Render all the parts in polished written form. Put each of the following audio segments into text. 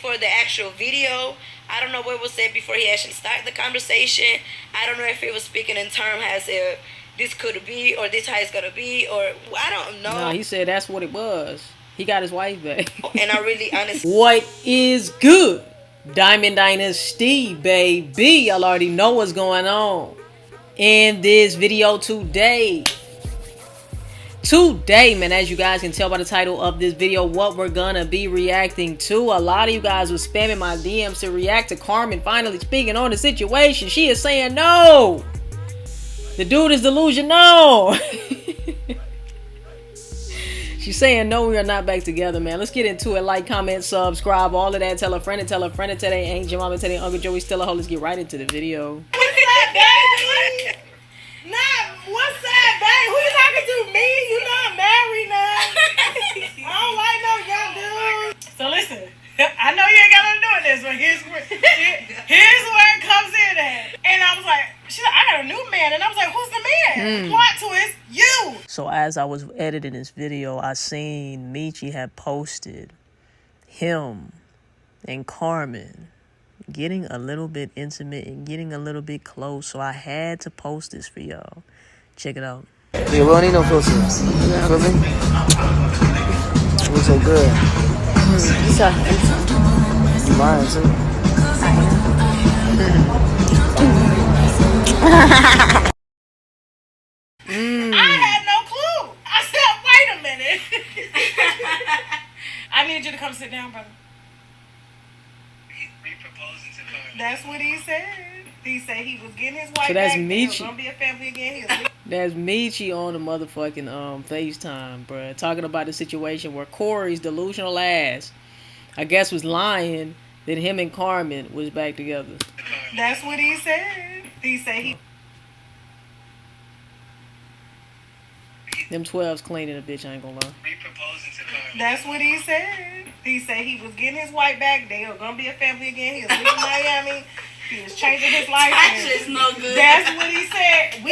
before the actual video. I don't know what was said before he actually started the conversation. I don't know if he was speaking in terms as if this could be or this how it's gonna be, or I don't know. No, he said that's what it was. He got his wife back. And I really honestly. What is good? Diamond Dynasty, baby. Y'all already know what's going on in this video today. Today, man, as you guys can tell by the title of this video, what we're gonna be reacting to. A lot of you guys were spamming my DMs to react to Carmen finally speaking on the situation. She is saying no. The dude is delusional. She's saying no, we are not back together, man. Let's get into it. Like, comment, subscribe, all of that. Tell a friend and tell a friend and tell their Aunt Mama, tell their Uncle Joey still a hoe. Let's get right into the video. What's up, baby? What's up, baby? Who you talking to? Me? You know I'm married now. I don't like no young dudes. So listen, I know you ain't got nothing to do with this, but here's where it comes in at. And I was like, shit, I got a new man. And I was like, who's the man? Plot twist, you. So as I was editing this video, I seen Mechie had posted him and Carmen getting a little bit intimate and getting a little bit close. So I had to post this for y'all. Check it out. Yeah, we don't need no filter. You feel me? We're so good. You lying too? I had no clue. I said, wait a minute. I need you to come sit down, brother. That's what he said. He said he was getting his wife that's back. Mechie. He was gonna be a family again. That's Mechie on the motherfucking FaceTime, bruh. Talking about the situation where Corey's delusional ass, I guess, was lying that him and Carmen was back together. That's what he said. He said he. Them 12s cleaning a bitch, I ain't gonna lie. That's what he said. He said he was getting his wife back. They were gonna be a family again. He was leaving Miami. He was changing his life. That's no good. That's what he said.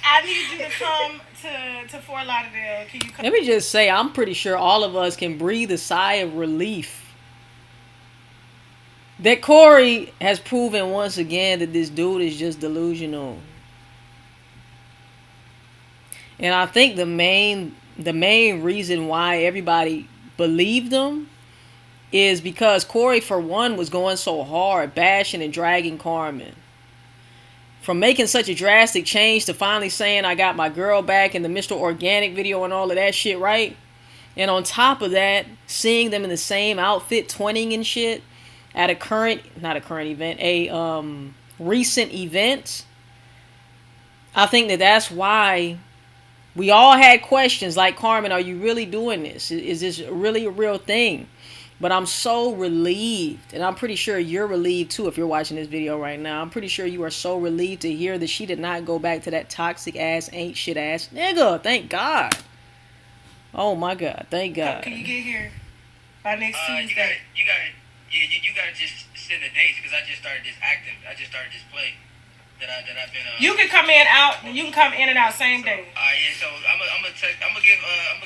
I need you to come to Fort Lauderdale. Can you come? Let me just say, I'm pretty sure all of us can breathe a sigh of relief that Corey has proven once again that this dude is just delusional. And I think the main reason why everybody believed him is because Corey, for one, was going so hard, bashing and dragging Carmen. From making such a drastic change to finally saying, I got my girl back in the Mr. Organic video and all of that shit, right? And on top of that, seeing them in the same outfit, twinning and shit, at a recent event. I think that's why we all had questions like, Carmen, are you really doing this? Is this really a real thing? But I'm so relieved, and I'm pretty sure you're relieved too if you're watching this video right now. I'm pretty sure you are so relieved to hear that she did not go back to that toxic ass, ain't shit ass nigga. Thank God. Oh my God, thank God. Can you get here by next Tuesday? You gotta just send the dates because I just started this play that I've been. You can come in out. You can come in and out same day. Yeah. So I'm gonna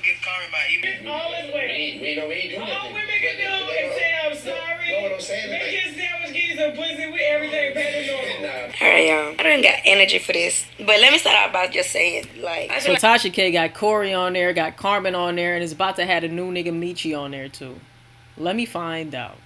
give Carmen my email. All this way. We ain't doing All women can do is say I'm sorry. No, what I'm saying is Make your sandwich, give you some pussy with everything better normal. Alright, y'all. I don't got energy for this. But let me start out by just saying, like, So Tasha K got Corey on there, got Carmen on there, and is about to have a new nigga Mechie on there too. Let me find out.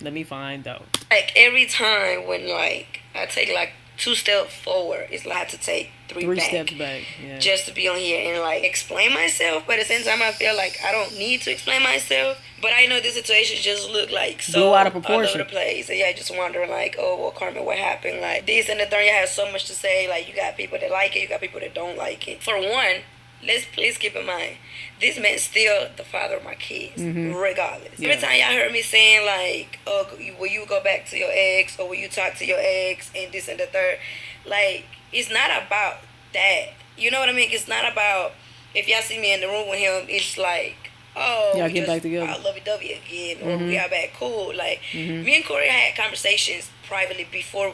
Like, every time when, like, I take, like, 2 steps forward, it's like I have to take 3 steps back. Yeah. Just to be on here and, like, explain myself. But at the same time, I feel like I don't need to explain myself. But I know this situation just look like so blew out of proportion. all over the place. And yeah, just wondering, like, oh, well, Carmen, what happened? Like, this and the third, you have so much to say. Like, you got people that like it, you got people that don't like it. For one, let's please keep in mind, this man's still the father of my kids, regardless. Yeah. Every time y'all heard me saying, like, oh, will you go back to your ex, or will you talk to your ex, and this and the third, like, it's not about that. You know what I mean? It's not about, if y'all see me in the room with him, it's like, oh, y'all get back together. I'll lovey-dovey again, or we are back cool. Like, me and Corey had conversations privately before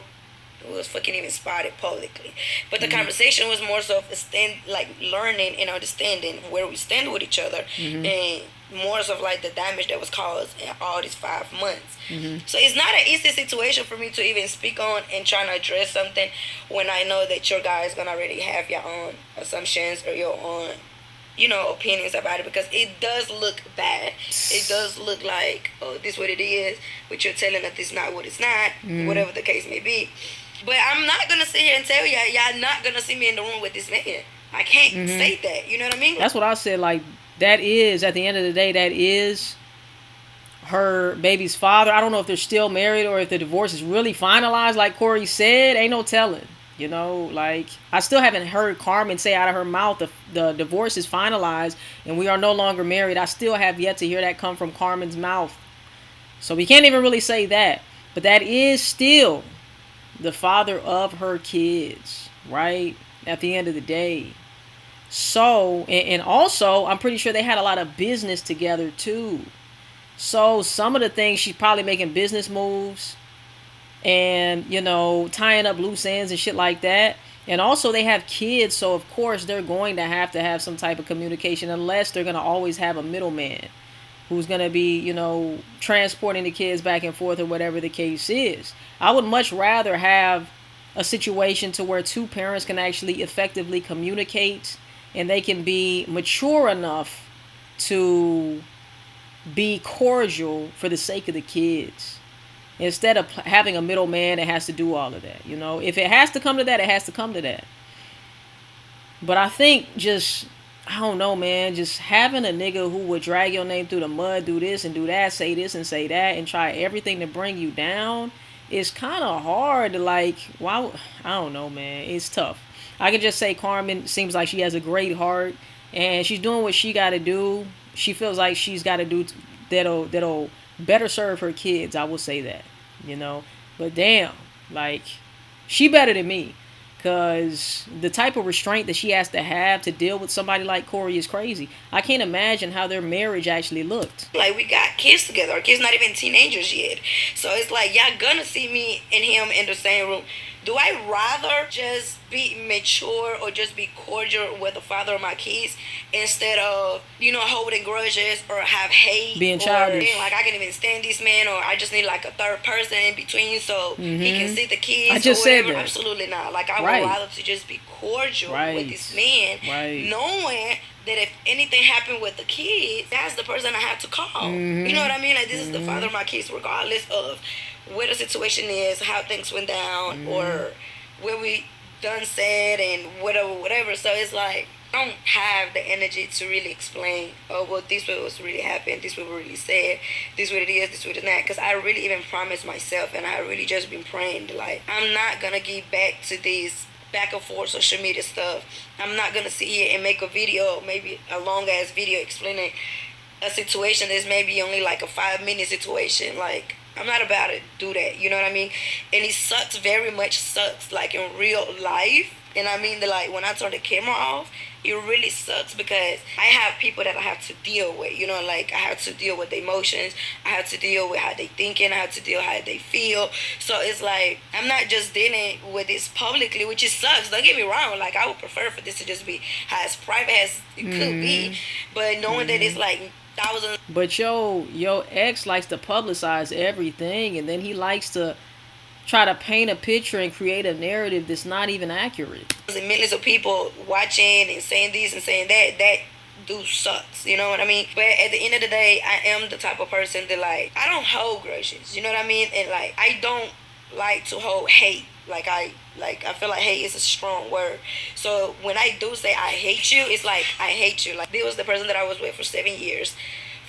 it was fucking even spotted publicly. But the conversation was more so of learning and understanding where we stand with each other. And more of like the damage that was caused in all these 5 months. So it's not an easy situation for me to even speak on and trying to address something when I know that your guys gonna already have your own assumptions or your own, you know, opinions about it, because it does look bad. It does look like, oh, this what it is, but you're telling us this not what it's not, whatever the case may be. But I'm not gonna sit here and tell y'all not gonna see me in the room with this man. I can't say that. You know what I mean? That's what I said. Like, that is, at the end of the day, that is her baby's father. I don't know if they're still married or if the divorce is really finalized. Like Corey said, ain't no telling. You know, like, I still haven't heard Carmen say out of her mouth the divorce is finalized and we are no longer married. I still have yet to hear that come from Carmen's mouth. So we can't even really say that. But that is still the father of her kids, right? At the end of the day. So, and also, I'm pretty sure they had a lot of business together too. So some of the things, she's probably making business moves and, you know, tying up loose ends and shit like that. And also they have kids, so of course they're going to have some type of communication, unless they're going to always have a middleman who's going to be, you know, transporting the kids back and forth or whatever the case is. I would much rather have a situation to where two parents can actually effectively communicate and they can be mature enough to be cordial for the sake of the kids, instead of having a middleman that has to do all of that. You know, if it has to come to that, it has to come to that. But I think just, I don't know, man, just having a nigga who would drag your name through the mud, do this and do that, say this and say that, and try everything to bring you down, is kind of hard to, like, why, I don't know, man. It's tough. I can just say Carmen seems like she has a great heart and she's doing what she got to do. She feels like she's got to do that'll better serve her kids. I will say that, you know. But damn, like, she better than me, because the type of restraint that she has to have to deal with somebody like Corey is crazy. I can't imagine how their marriage actually looked. Like, we got kids together. Our kids not even teenagers yet. So it's like, y'all gonna see me and him in the same room. Do I rather just be mature or just be cordial with the father of my kids instead of, you know, holding grudges or have hate? Being childish. Like, I can even stand this man, or I just need like a third person in between so he can see the kids. I just or whatever. said that. Absolutely not. Like, I would rather to just be cordial with this man, knowing that if anything happened with the kids, that's the person I have to call. You know what I mean? Like, this is the father of my kids, regardless of where the situation is, how things went down, or where we done said and whatever. So it's like, I don't have the energy to really explain, oh, well, this was really happened, this was really said, this what it is, this what it's not. Because I really even promised myself, and I really just been praying, like, I'm not gonna get back to these back and forth social media stuff. I'm not gonna sit here and make a video, maybe a long ass video explaining a situation that's maybe only like a 5-minute situation. Like, I'm not about to do that, you know what I mean? And it sucks, very much sucks, like in real life. And I mean, like, when I turn the camera off, it really sucks, because I have people that I have to deal with, you know, like, I have to deal with the emotions, I have to deal with how they thinking, I have to deal with how they feel. So it's like, I'm not just dealing with this publicly, which it sucks, don't get me wrong. Like, I would prefer for this to just be as private as it could be, but knowing that it's like thousands. But your ex likes to publicize everything, and then he likes to try to paint a picture and create a narrative that's not even accurate. And millions of people watching and saying this and saying that do sucks, you know what I mean? But at the end of the day, I am the type of person that, like, I don't hold grudges, you know what I mean? And, like, I don't like to hold hate. Like, I feel like hate is a strong word. So when I do say I hate you, it's like, I hate you. Like, this was the person that I was with for 7 years.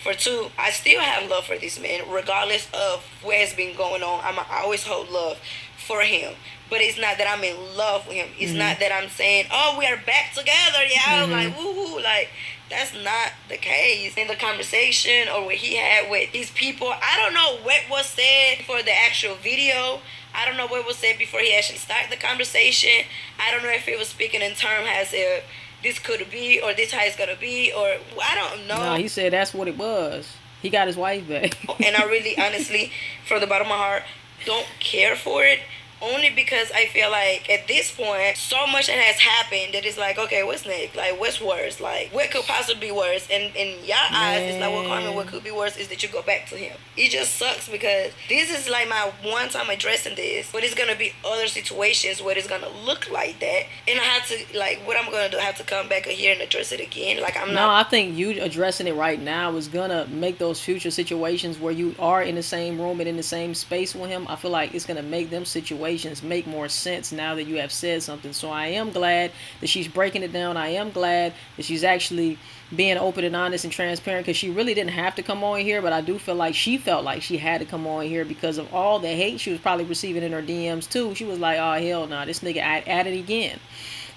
For 2, I still have love for this man, regardless of what has been going on. I always hold love for him. But it's not that I'm in love with him. It's not that I'm saying, oh, we are back together, yeah. Like, woohoo. Like, that's not the case. In the conversation or what he had with these people, I don't know what was said for the actual video. I don't know what was said before he actually started the conversation. I don't know if he was speaking in terms as if this could be, or this how it's gonna be, or I don't know. No, he said that's what it was. He got his wife back. And I really, honestly, from the bottom of my heart, don't care for it. Only because I feel like at this point, so much that has happened that it's like, okay, what's next? Like, what's worse? Like, what could possibly be worse? And in your eyes, it's like, well, Carmen, what could be worse is that you go back to him. It just sucks because this is like my one time addressing this, but it's gonna be other situations where it's gonna look like that, and I have to, like, what I'm gonna do, I have to come back here and address it again. Like, I'm not. No, I think you addressing it right now is gonna make those future situations where you are in the same room and in the same space with him, I feel like it's gonna make them situations make more sense now that you have said something. So I am glad that she's breaking it down. I am glad that she's actually being open and honest and transparent, because she really didn't have to come on here, but I do feel like she felt like she had to come on here because of all the hate she was probably receiving in her DMs too. She was like, oh hell no, this nigga at it again.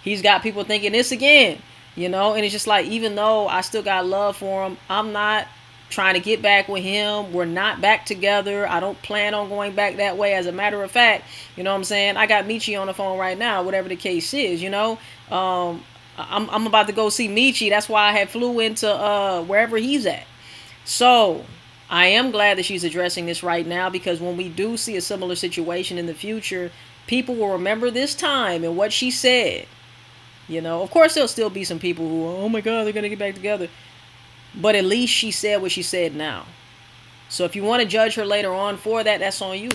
He's got people thinking this again, you know. And it's just like, even though I still got love for him, I'm not trying to get back with him. We're not back together. I don't plan on going back that way. As a matter of fact, you know what I'm saying, I got Mechie on the phone right now, whatever the case is, you know. I'm about to go see Mechie. That's why I had flew into wherever he's at. So I am glad that she's addressing this right now, because when we do see a similar situation in the future, people will remember this time and what she said. You know, of course there'll still be some people who, oh my God, they're gonna get back together. But at least she said what she said now. So if you want to judge her later on for that, that's on you.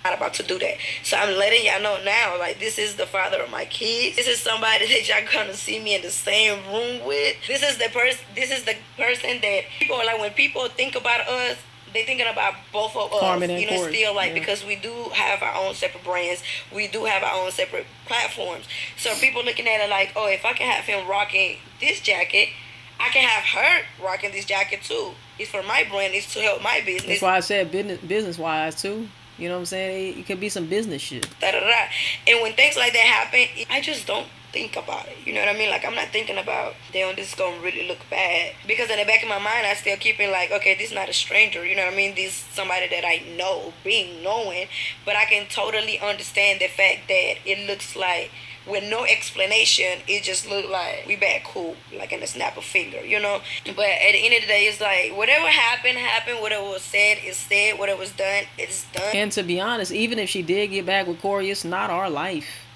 Not about to do that. So I'm letting y'all know now, like, this is the father of my kids. This is somebody that y'all gonna see me in the same room with. This is the person that people are like, when people think about us, they thinking about both of us. Carmen and you know, Corey. still like, Yeah. because we do have our own separate brands, we do have our own separate platforms. So people looking at it like, oh, if I can have him rocking this jacket, I can have her rocking this jacket too. It's for my brand. It's to help my business. That's why I said business wise too. You know what I'm saying? It could be some business shit. Da, da, da. And when things like that happen, I just don't think about it. You know what I mean? Like, I'm not thinking about, damn, this is going to really look bad. Because in the back of my mind, I still keep it like, okay, this is not a stranger. You know what I mean? This is somebody that I know, being knowing. But I can totally understand the fact that it looks like, with no explanation, it just looked like we back cool, like in a snap of finger, you know. But at the end of the day, it's like, whatever happened, whatever was said is said, whatever was done, it's done. And to be honest, even if she did get back with Corey, it's not our life.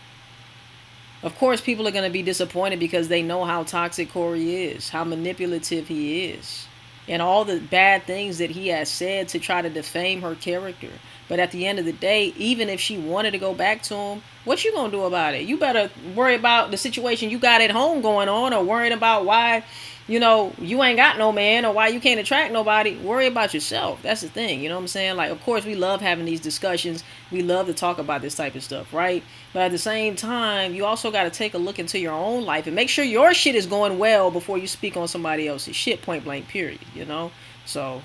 Of course, people are going to be disappointed because they know how toxic Corey is, how manipulative he is, and all the bad things that he has said to try to defame her character. But at the end of the day, even if she wanted to go back to him, what you gonna do about it? You better worry about the situation you got at home going on, or worrying about why, you know, you ain't got no man, or why you can't attract nobody. Worry about yourself. That's the thing. You know what I'm saying? Like, of course, we love having these discussions. We love to talk about this type of stuff, right? But at the same time, you also got to take a look into your own life and make sure your shit is going well before you speak on somebody else's shit, point blank, period, you know? So,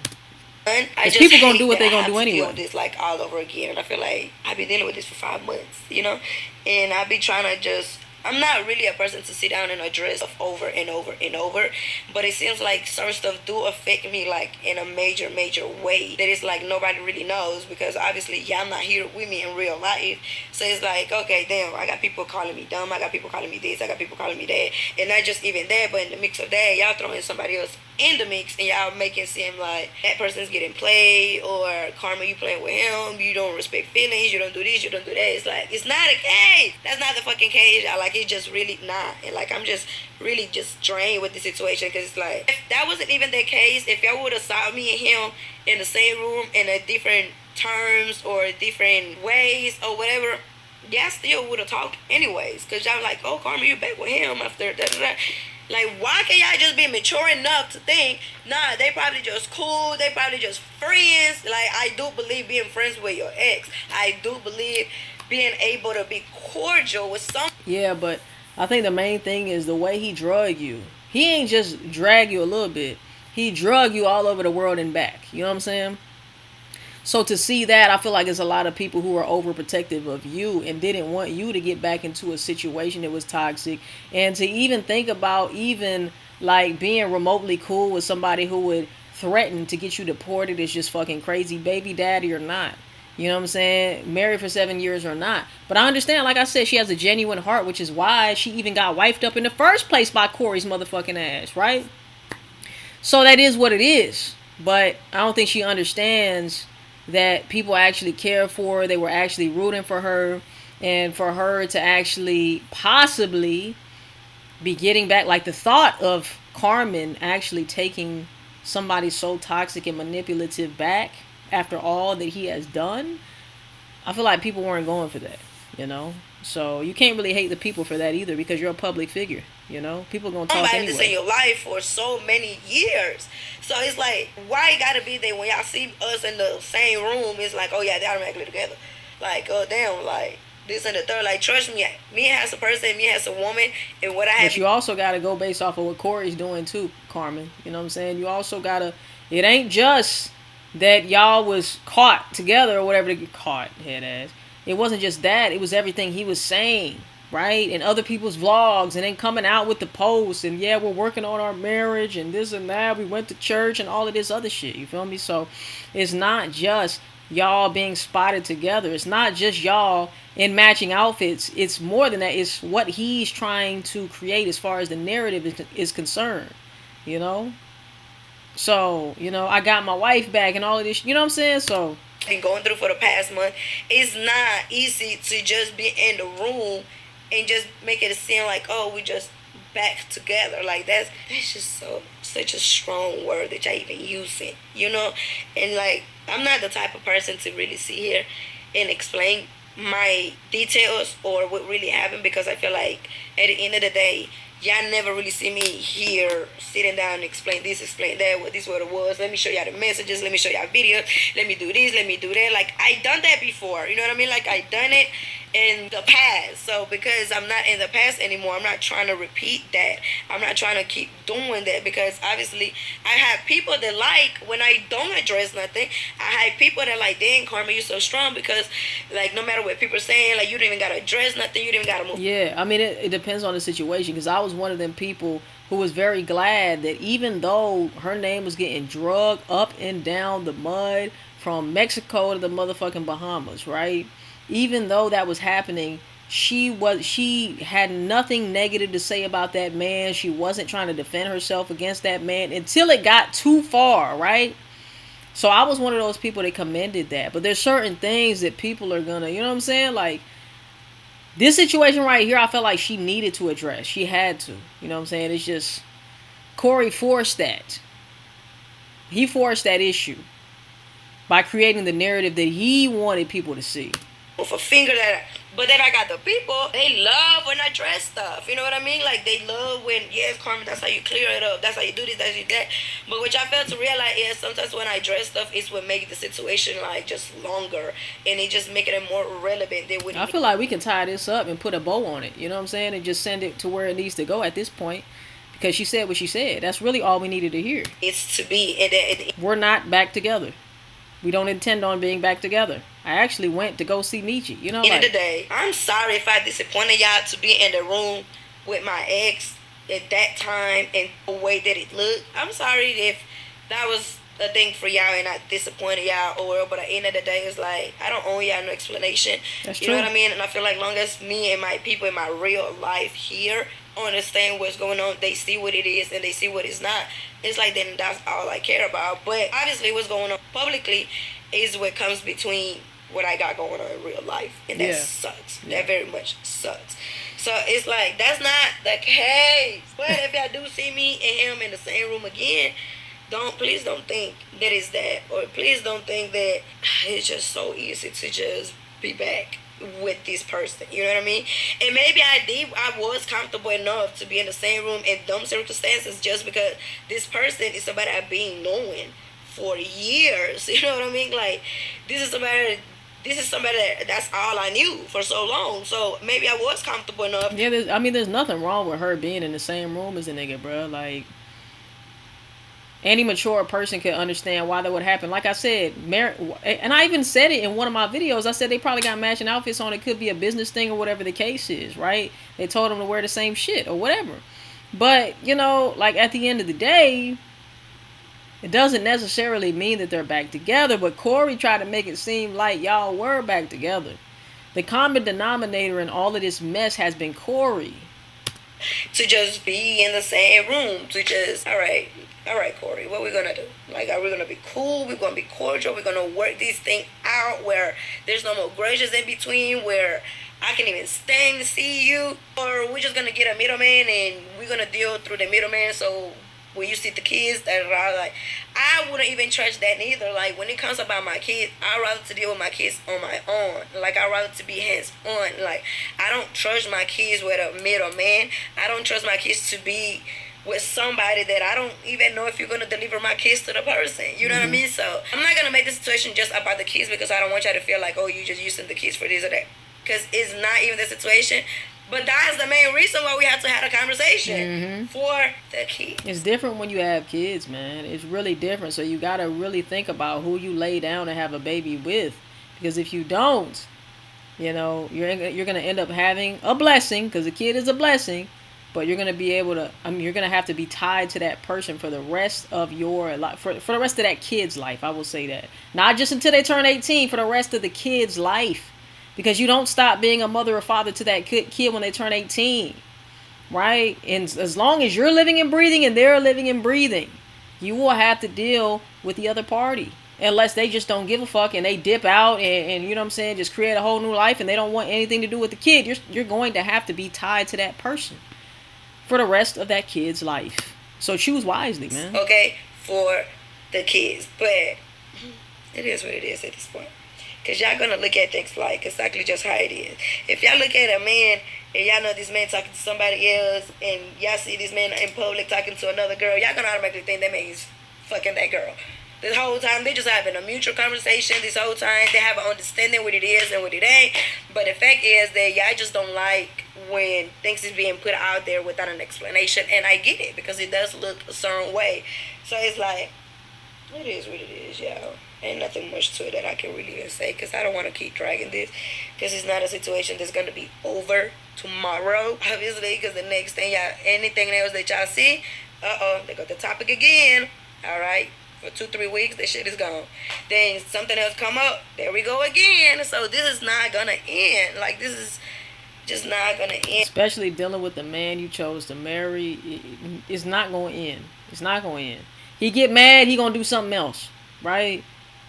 because people gonna do what they gonna do anyway. I deal with this like all over again, and I feel like I've been dealing with this for 5 months, you know, and I be trying to just. I'm not really a person to sit down and address stuff over and over and over, but it seems like certain stuff do affect me like in a major way that it's like nobody really knows, because obviously y'all not here with me in real life. So it's like, okay, damn, I got people calling me dumb, I got people calling me this, I got people calling me that, and not just even that, but in the mix of that, y'all throwing somebody else in the mix, and y'all make it seem like that person's getting played, or Carmen, you playing with him, you don't respect feelings, you don't do this, you don't do that. It's like, it's not a case. That's not the fucking case. I like, it's just really not. And like, I'm just really just drained with the situation, because it's like, if that wasn't even the case, if y'all would have saw me and him in the same room in a different terms or different ways or whatever, y'all still would have talked anyways, because y'all like, oh, Carmen, you back with him after da. Like, why can't y'all just be mature enough to think, nah, they probably just cool, they probably just friends. Like, I do believe being friends with your ex. I do believe being able to be cordial with some. Yeah, but I think the main thing is the way he drug you. He ain't just drag you a little bit. He drug you all over the world and back. You know what I'm saying? So to see that, I feel like there's a lot of people who are overprotective of you and didn't want you to get back into a situation that was toxic. And to even think about even like being remotely cool with somebody who would threaten to get you deported is just fucking crazy. Baby daddy or not. You know what I'm saying? Married for 7 years or not. But I understand, like I said, she has a genuine heart, which is why she even got wifed up in the first place by Corey's motherfucking ass, right? So that is what it is. But I don't think she understands, that people actually cared for her. They were actually rooting for her. And for her to actually possibly be getting back, like the thought of Carmen actually taking somebody so toxic and manipulative back after all that he has done, I feel like people weren't going for that, you know? So you can't really hate the people for that either, because you're a public figure, you know? People are going to talk somebody that's in anyway. your life for so many years. So it's like, why it gotta be that when y'all see us in the same room, it's like, oh yeah, they automatically together. Like, oh damn, like this and the third. Like, trust me, me as a person, me as a woman, and what I have. But you also got to go based off of what Corey's doing too, Carmen. You know what I'm saying? You also got to, it ain't just that y'all was caught together or whatever, they caught, head ass. It wasn't just that. It was everything he was saying, right? And other people's vlogs, and then coming out with the posts, and yeah, we're working on our marriage and this and that. We went to church and all of this other shit. You feel me? So it's not just y'all being spotted together. It's not just y'all in matching outfits. It's more than that. It's what he's trying to create as far as the narrative is concerned, you know? So, you know, I got my wife back and all of this, you know what I'm saying? So been going through for the past month, it's not easy to just be in the room and just make it seem like, oh, we just back together. Like that's just such a strong word that y'all even using, you know? And like, I'm not the type of person to really sit here and explain my details or what really happened, because I feel like at the end of the day, y'all never really see me here sitting down and explain this, explain that, what it was. Let me show y'all the messages. Let me show y'all videos. Let me do this. Let me do that. Like, I done that before. You know what I mean? Like, I done it in the past. So, because I'm not in the past anymore, I'm not trying to repeat that. I'm not trying to keep doing that, because obviously I have people that like when I don't address nothing. I have people that like, dang, Carmen, you're so strong, because, like, no matter what people are saying, like, you don't even got to address nothing. You don't even got to move. yeah, I mean, it depends on the situation, because I was one of them people who was very glad that even though her name was getting drugged up and down the mud from Mexico to the motherfucking Bahamas, right? Even though that was happening, she had nothing negative to say about that man. She wasn't trying to defend herself against that man until it got too far, right? So I was one of those people that commended that. But there's certain things that people are gonna, you know what I'm saying? Like, this situation right here, I felt like she needed to address. She had to. You know what I'm saying? It's just, Corey forced that. He forced that issue by creating the narrative that he wanted people to see. With a finger that, but then I got the people, they love when I dress stuff. You know what I mean? Like, they love when, yes, Carmen, that's how you clear it up. That's how you do this, that's how you do that. But what I failed to realize is sometimes when I dress stuff, it's what makes the situation, like, just longer. And it just making it more relevant than what I feel like we can tie this up and put a bow on it. You know what I'm saying? And just send it to where it needs to go at this point. Because she said what she said. That's really all we needed to hear. it's to be. And We're not back together. We don't intend on being back together. I actually went to go see Mechie. You know, end of the day, I'm sorry if I disappointed y'all to be in the room with my ex at that time and the way that it looked. I'm sorry if that was a thing for y'all and I disappointed y'all, or but at the end of the day, it's like, I don't owe y'all no explanation. That's you true. know what I mean? And I feel like long as me and my people in my real life here understand what's going on, they see what it is and they see what it's not, it's like, then that's all I care about. But obviously what's going on publicly is what comes between what I got going on in real life, and that sucks. That very much sucks. So it's like, that's not the case. But if y'all do see me and him in the same room again, please don't think that it's that, or please don't think that it's just so easy to just be back with this person. You know what I mean? And maybe I was comfortable enough to be in the same room in dumb circumstances just because this person is somebody I've been knowing for years. You know what I mean? Like, this is somebody that's all I knew for so long. So maybe I was comfortable enough. Yeah, there's nothing wrong with her being in the same room as a nigga, bro. Like, any mature person could understand why that would happen. Like I said, and I even said it in one of my videos. I said they probably got matching outfits on. It could be a business thing or whatever the case is, right? They told them to wear the same shit or whatever. But, you know, like, at the end of the day, it doesn't necessarily mean that they're back together. But Corey tried to make it seem like y'all were back together. The common denominator in all of this mess has been Corey. to just be in the same room, to just, all right, Corey, what we gonna do? Like, are we gonna be cool? We're gonna be cordial. We're gonna work these things out where there's no more grudges in between, where I can even stand to see you, or we're just gonna get a middleman and we're gonna deal through the middleman. So when you see the kids, that are like, I wouldn't even trust that neither. Like, when it comes about my kids, I'd rather to deal with my kids on my own. Like, I'd rather to be hands on. Like, I don't trust my kids with a middleman. I don't trust my kids to be with somebody that I don't even know if you're gonna deliver my kids to the person. You know what I mean? So I'm not gonna make the situation just about the kids, because I don't want y'all to feel like, oh, you just using the kids for this or that, because it's not even the situation. But that's the main reason why we have to have a conversation for the kids. It's different when you have kids, man. It's really different. So you gotta really think about who you lay down to have a baby with, because if you don't, you know, you're gonna end up having a blessing, because a kid is a blessing, but you're gonna be able to. I mean, you're gonna have to be tied to that person for the rest of your life, for the rest of that kid's life. I will say that, not just until they turn 18, for the rest of the kid's life. Because you don't stop being a mother or father to that kid when they turn 18, right? And as long as you're living and breathing and they're living and breathing, you will have to deal with the other party. Unless they just don't give a fuck and they dip out and you know what I'm saying, just create a whole new life and they don't want anything to do with the kid. You're going to have to be tied to that person for the rest of that kid's life. So choose wisely, man. Okay, for the kids. But it is what it is at this point. Because y'all going to look at things like exactly just how it is. If y'all look at a man and y'all know this man talking to somebody else and y'all see this man in public talking to another girl, y'all going to automatically think that man is fucking that girl. This whole time, they just having a mutual conversation. This whole time, they have an understanding what it is and what it ain't. But the fact is that y'all just don't like when things is being put out there without an explanation. And I get it, because it does look a certain way. So it's like, it is what it is, y'all. Ain't nothing much to it that I can really even say, because I don't want to keep dragging this, because it's not a situation that's going to be over tomorrow, obviously, because the next thing y'all, anything else that y'all see, they got the topic again, all right, for 2-3 weeks, that shit is gone. Then something else come up, there we go again. So this is not going to end. Like, this is just not going to end. Especially dealing with the man you chose to marry, it's not going to end. It's not going to end. He get mad, he going to do something else, right?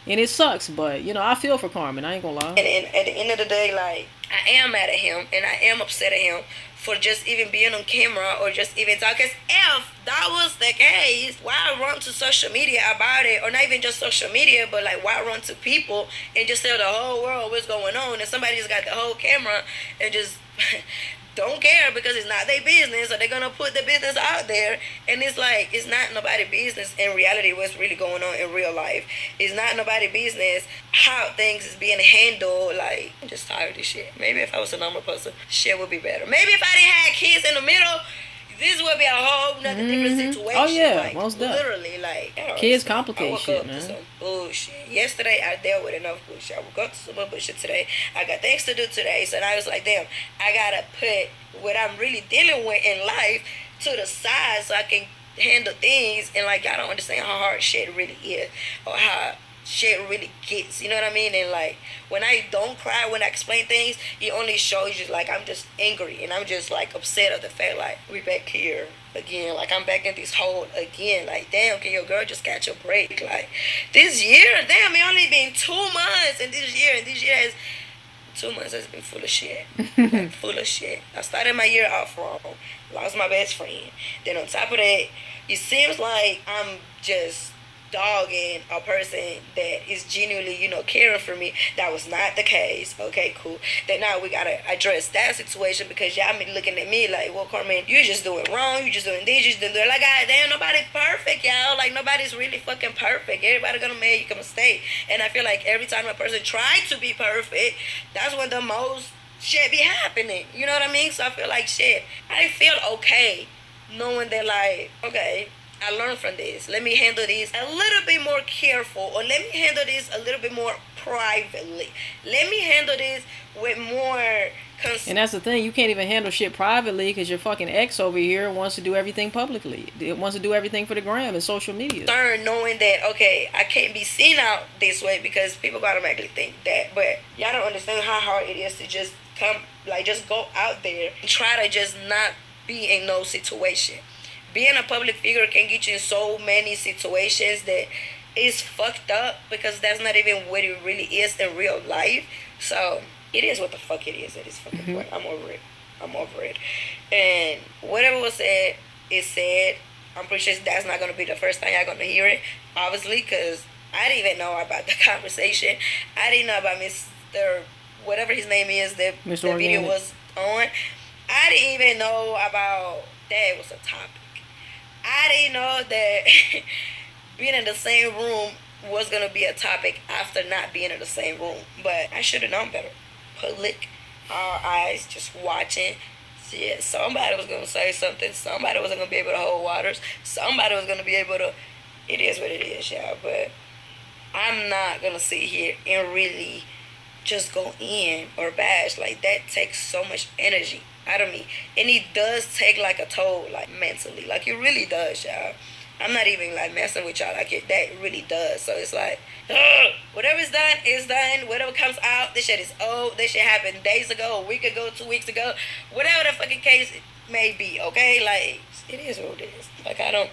And it sucks, but, you know, I feel for Carmen. I ain't gonna lie. And at the end of the day, like, I am mad at him, and I am upset at him for just even being on camera or just even talking. Because if that was the case, why run to social media about it? Or not even just social media, but, like, why run to people and just tell the whole world what's going on? And somebody just got the whole camera and just don't care, because it's not their business, so they're gonna put the business out there. And it's like, it's not nobody's business in reality what's really going on in real life. It's not nobody's business how things is being handled. Like, I'm just tired of this shit. Maybe if I was a normal person, shit would be better. Maybe if I didn't have kids in the middle, this would be a whole nother different situation. Oh yeah, like, most definitely. Literally, like, kids complicate shit, man. Some bullshit. Yesterday I dealt with enough bullshit. I woke up to some more bullshit today. I got things to do today, so I was like, damn, I gotta put what I'm really dealing with in life to the side so I can handle things. And like, y'all don't understand how hard shit really is, or how shit really gets, you know what I mean? And like, when I don't cry, when I explain things, it only shows you like I'm just angry and I'm just like upset of the fact like we back here again, like I'm back in this hole again. Like, damn, can your girl just catch a break? Like, this year, damn, it only been 2 months, and this year has 2 months has been full of shit. Like, full of shit. I started my year off wrong, lost my best friend, then on top of that, it seems like I'm just dogging a person that is genuinely, you know, caring for me. That was not the case. Okay, cool. Then now we gotta address that situation, because y'all be looking at me like, well, Carmen, you just doing wrong, you just doing this, you just doing that. Like, God damn, nobody's perfect, y'all. Like, nobody's really fucking perfect. Everybody gonna make a mistake. And I feel like every time a person tries to be perfect, that's when the most shit be happening. You know what I mean? So I feel like shit, I feel okay knowing that, like, okay, I learned from this. Let me handle this a little bit more careful, or let me handle this a little bit more privately. Let me handle this with more and that's the thing, you can't even handle shit privately, because your fucking ex over here wants to do everything publicly. It wants to do everything for the gram and social media. Knowing that, okay, I can't be seen out this way, because people automatically think that. But y'all don't understand how hard it is to just come, like, just go out there and try to just not be in no situation. Being a public figure can get you in so many situations that is fucked up, because that's not even what it really is in real life. So it is what the fuck it is at this fucking point. I'm over it. I'm over it. And whatever was said is said. I'm pretty sure that's not gonna be the first time y'all gonna hear it, obviously, because I didn't even know about the conversation. I didn't know about Mr. whatever his name is that the video was on. I didn't even know about that was a topic. I didn't know that being in the same room was going to be a topic after not being in the same room. But I should have known better. Public, our eyes, just watching. So yeah, somebody was going to say something. Somebody wasn't going to be able to hold waters. Somebody was going to be able to... It is what it is, y'all. But I'm not going to sit here and really just go in or bash. Like, that takes so much energy out of me. And it does take, like, a toll, like, mentally. Like, it really does, y'all. I'm not even, like, messing with y'all. Like, that really does. So it's like, ugh, whatever's done is done. Whatever comes out, this shit is old. This shit happened days ago, a week ago, 2 weeks ago. Whatever the fucking case may be, okay? Like, it is what it is. Like, I don't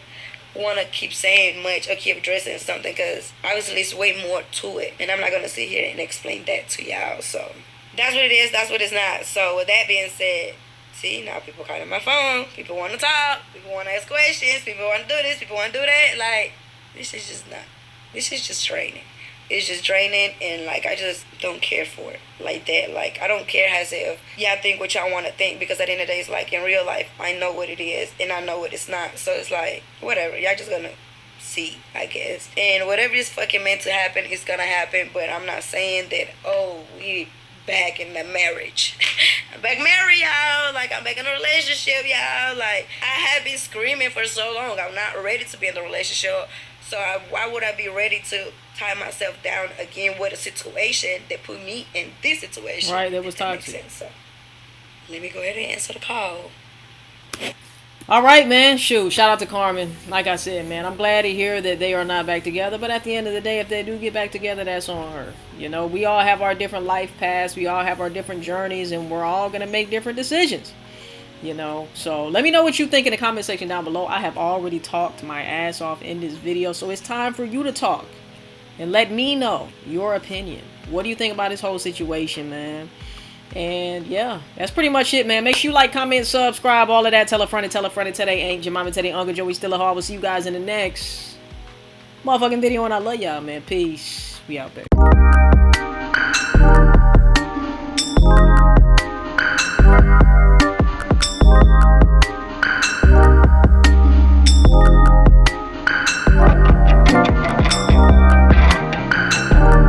want to keep saying much or keep addressing something, because obviously there's way more to it. And I'm not going to sit here and explain that to y'all. So that's what it is. That's what it's not. So with that being said, see, now people calling my phone. People want to talk. People want to ask questions. People want to do this. People want to do that. Like, this is just not. This is just draining. It's just draining, and, like, I just don't care for it like that. Like, I don't care as if y'all think what y'all want to think, because at the end of the day, it's like, in real life, I know what it is, and I know what it's not. So it's like, whatever. Y'all just gonna see, I guess. And whatever is fucking meant to happen is gonna happen, but I'm not saying that, oh, we back in the marriage. I'm back married, y'all. Like, I'm back in a relationship, y'all. Like, I have been screaming for so long. I'm not ready to be in a relationship. So why would I be ready to tie myself down again with a situation that put me in this situation? Right, that was toxic. So let me go ahead and answer the call. All right, man. Shoot, shout out to Carmen. Like I said, man, I'm glad to hear that they are not back together. But at the end of the day, if they do get back together, that's on her. You know, we all have our different life paths. We all have our different journeys, and we're all going to make different decisions. You know, so let me know what you think in the comment section down below. I have already talked my ass off in this video, so it's time for you to talk and let me know your opinion. What do you think about this whole situation, man? And yeah, that's pretty much it, man. Make sure you like, comment, subscribe, all of that. Tell a friend, tell they ain't your mama, tell they Uncle Joey still a hard. We'll see you guys in the next motherfucking video, and I love y'all, man. Peace. We out there.